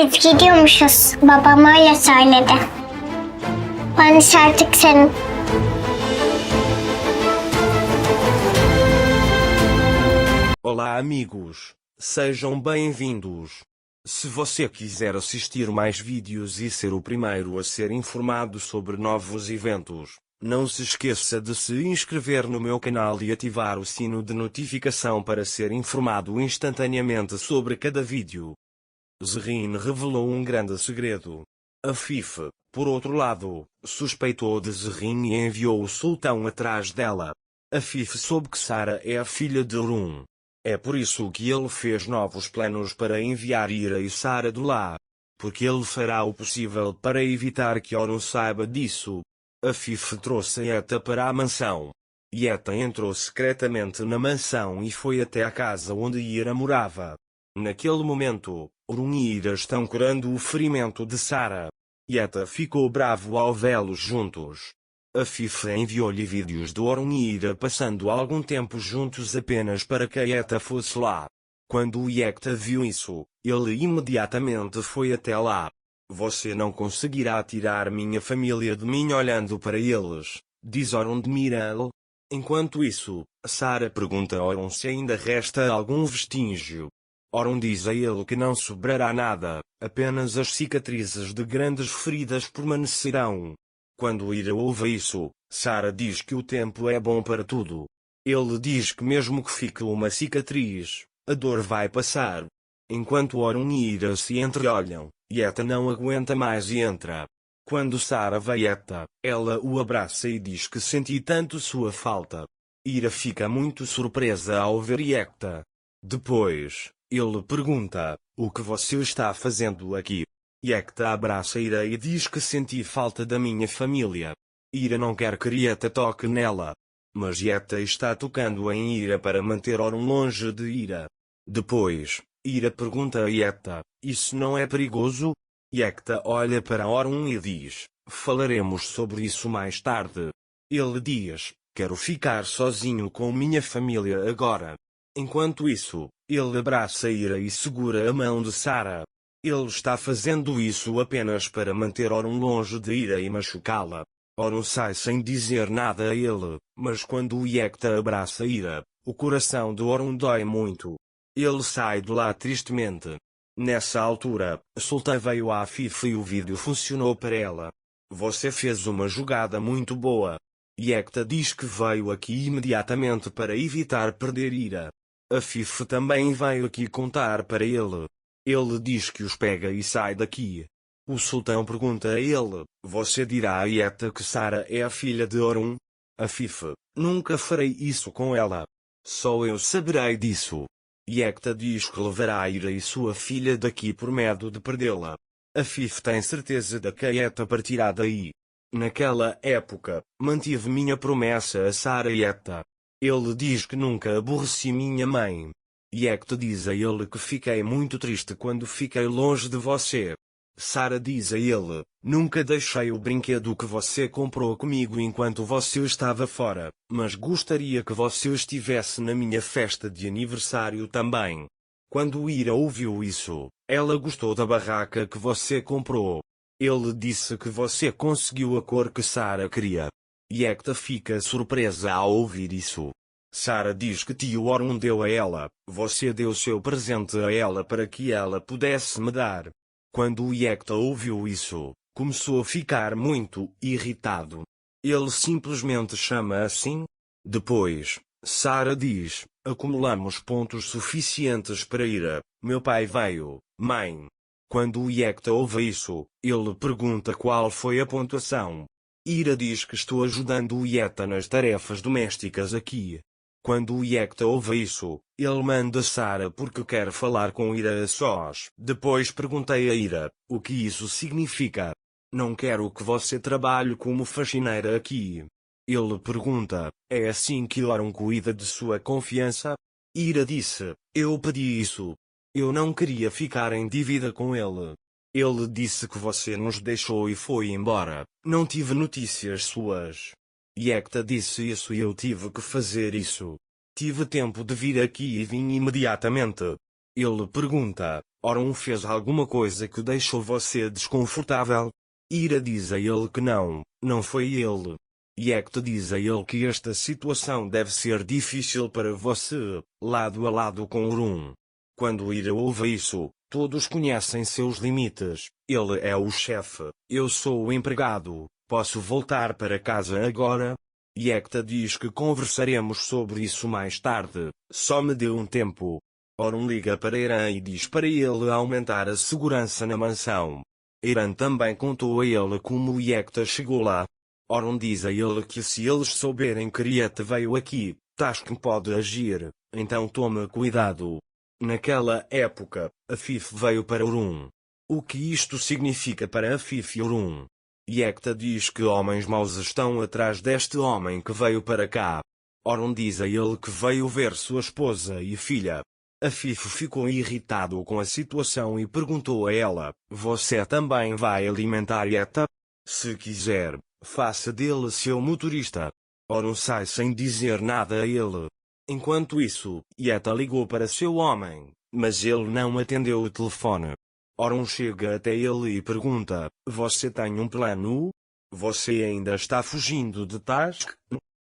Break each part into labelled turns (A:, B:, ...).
A: Biz gidiyormuşuz. Babam öyle söyledi. Annesi artık senin.
B: Olá amigos, sejam bem-vindos. Se você quiser assistir mais vídeos e ser o primeiro a ser informado sobre novos eventos, não se esqueça de se inscrever no meu canal e ativar o sino de notificação para ser informado instantaneamente sobre cada vídeo. Zerrine revelou um grande segredo. Afif, por outro lado, suspeitou de Zerrine e enviou o sultão atrás dela. Afif soube que Sara é a filha de Orun. É por isso que ele fez novos planos para enviar Ira e Sara de lá. Porque ele fará o possível para evitar que Orun saiba disso. Afif trouxe Eta para a mansão. Eta entrou secretamente na mansão e foi até a casa onde Ira morava. Naquele momento, Orun e Ira estão curando o ferimento de Sara. Eta ficou bravo ao vê-los juntos. Afif enviou-lhe vídeos de Orun e Ira passando algum tempo juntos apenas para que Eta fosse lá. Quando Eta viu isso, ele imediatamente foi até lá. Você não conseguirá tirar minha família de mim olhando para eles, diz Orun de Mirel. Enquanto isso, Sara pergunta a Orun se ainda resta algum vestígio. Orun diz a ele que não sobrará nada, apenas as cicatrizes de grandes feridas permanecerão. Quando Ira ouve isso, Sara diz que o tempo é bom para tudo. Ele diz que mesmo que fique uma cicatriz, a dor vai passar. Enquanto Orun e Ira se entreolham, Eta não aguenta mais e entra. Quando Sara vê Eta, ela o abraça e diz que senti tanto sua falta. Ira fica muito surpresa ao ver Eta. Depois, ele pergunta, o que você está fazendo aqui? Eta abraça Ira e diz que senti falta da minha família. Ira não quer que Eta toque nela. Mas Eta está tocando em Ira para manter Orun longe de Ira. Depois, Ira pergunta a Eta, isso não é perigoso? Eta olha para Orun e diz, falaremos sobre isso mais tarde. Ele diz, quero ficar sozinho com minha família agora. Enquanto isso, ele abraça Ira e segura a mão de Sara. Ele está fazendo isso apenas para manter Orun longe de Ira e machucá-la. Orun sai sem dizer nada a ele, mas quando Eta abraça Ira, o coração de Orun dói muito. Ele sai de lá tristemente. Nessa altura, Sultan veio a Afif e o vídeo funcionou para ela. Você fez uma jogada muito boa. Eta diz que veio aqui imediatamente para evitar perder Ira. Afif também veio aqui contar para ele. Ele diz que os pega e sai daqui. O sultão pergunta a ele, você dirá a Eta que Sara é a filha de Orun? Afif, nunca farei isso com ela. Só eu saberei disso. Eta diz que levará Ira e sua filha daqui por medo de perdê-la. Afif tem certeza de que Eta partirá daí. Naquela época, mantive minha promessa a Sara e Eta. Ele diz que nunca aborreci minha mãe. Eta diz a ele que fiquei muito triste quando fiquei longe de você. Sara diz a ele, nunca deixei o brinquedo que você comprou comigo enquanto você estava fora, mas gostaria que você estivesse na minha festa de aniversário também. Quando Ira ouviu isso, ela gostou da barraca que você comprou. Ele disse que você conseguiu a cor que Sara queria. Eta fica surpresa ao ouvir isso. Sara diz que tio Orun deu a ela, você deu seu presente a ela para que ela pudesse me dar. Quando Eta ouviu isso, começou a ficar muito irritado. Ele simplesmente chama assim. Depois, Sara diz, acumulamos pontos suficientes para Ira, meu pai veio, mãe. Quando Eta ouve isso, ele pergunta qual foi a pontuação. Ira diz que estou ajudando Eta nas tarefas domésticas aqui. Quando Eta ouve isso, ele manda Sara porque quer falar com Ira a sós. Depois perguntei a Ira, o que isso significa? Não quero que você trabalhe como faxineira aqui. Ele pergunta, é assim que Orun cuida de sua confiança? Ira disse, eu pedi isso. Eu não queria ficar em dívida com ele. Ele disse que você nos deixou e foi embora. Não tive notícias suas. Eta disse isso e eu tive que fazer isso. Tive tempo de vir aqui e vim imediatamente. Ele pergunta, Fez alguma coisa que deixou você desconfortável? Ira diz a ele que não foi ele. Yekta diz a ele que esta situação deve ser difícil para você, lado a lado com Urun. Quando Ira ouve isso, todos conhecem seus limites. Ele é o chefe, eu sou o empregado, posso voltar para casa agora? Yekta diz que conversaremos sobre isso mais tarde, só me dê um tempo. Orun liga para Irã e diz para ele aumentar a segurança na mansão. Irã também contou a ele como Yekta chegou lá. Orun diz a ele que se eles souberem que Yekta veio aqui, Task pode agir, então tome cuidado. Naquela época, Afif veio para Urun. O que isto significa para Afif e Urun? Yekta diz que homens maus estão atrás deste homem que veio para cá. Orun diz a ele que veio ver sua esposa e filha. Afif ficou irritado com a situação e perguntou a ela, você também vai alimentar Yekta? Se quiser, faça dele seu motorista. Orun sai sem dizer nada a ele. Enquanto isso, Yekta ligou para seu homem, mas ele não atendeu o telefone. Orun chega até ele e pergunta, você tem um plano? Você ainda está fugindo de Task?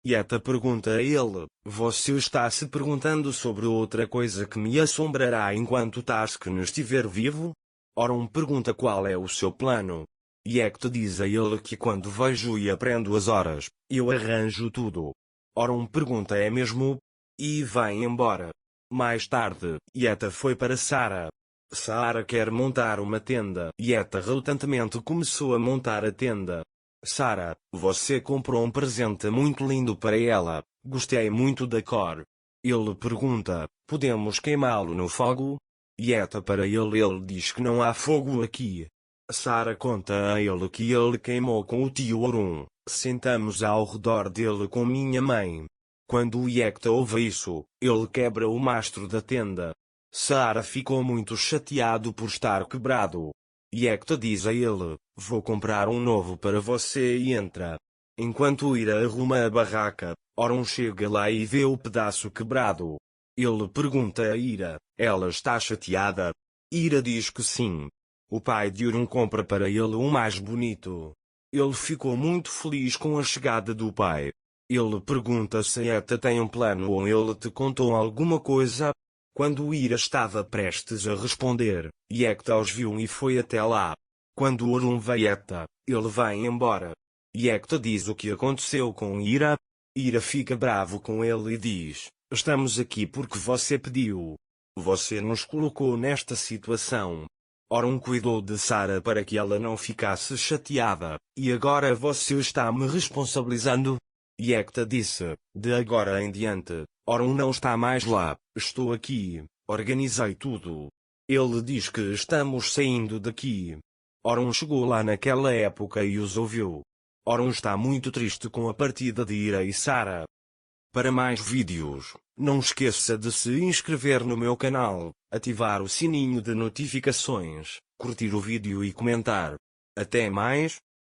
B: Yekta pergunta a ele, você está se perguntando sobre outra coisa que me assombrará enquanto Task não estiver vivo? Orun pergunta qual é o seu plano. Yekta diz a ele que quando vejo e aprendo as horas, eu arranjo tudo. Orun pergunta é mesmo? E vai embora. Mais tarde, Yekta foi para Sara. Sara quer montar uma tenda. Yekta relutantemente começou a montar a tenda. Sara, você comprou um presente muito lindo para ela, gostei muito da cor. Ele pergunta, podemos queimá-lo no fogo? Yekta para ele diz que não há fogo aqui. Sara conta a ele que ele queimou com o tio Orun, sentamos ao redor dele com minha mãe. Quando o Yekta ouve isso, ele quebra o mastro da tenda. Sara ficou muito chateado por estar quebrado. Yekta diz a ele, vou comprar um novo para você e entra. Enquanto Ira arruma a barraca, Orun chega lá e vê o pedaço quebrado. Ele pergunta a Ira, ela está chateada? Ira diz que sim. O pai de Orun compra para ele um mais bonito. Ele ficou muito feliz com a chegada do pai. Ele pergunta se Yekta tem um plano ou ele te contou alguma coisa. Quando Ira estava prestes a responder, Yekta os viu e foi até lá. Quando Orun vê Yekta, ele vai embora. Yekta diz o que aconteceu com Ira. Ira fica bravo com ele e diz, estamos aqui porque você pediu. Você nos colocou nesta situação. Orun cuidou de Sara para que ela não ficasse chateada, e agora você está me responsabilizando? Yekta disse, de agora em diante, Orun não está mais lá, estou aqui, organizei tudo. Ele diz que estamos saindo daqui. Orun chegou lá naquela época e os ouviu. Orun está muito triste com a partida de Ira e Sara. Para mais vídeos, não esqueça de se inscrever no meu canal, ativar o sininho de notificações, curtir o vídeo e comentar. Até mais!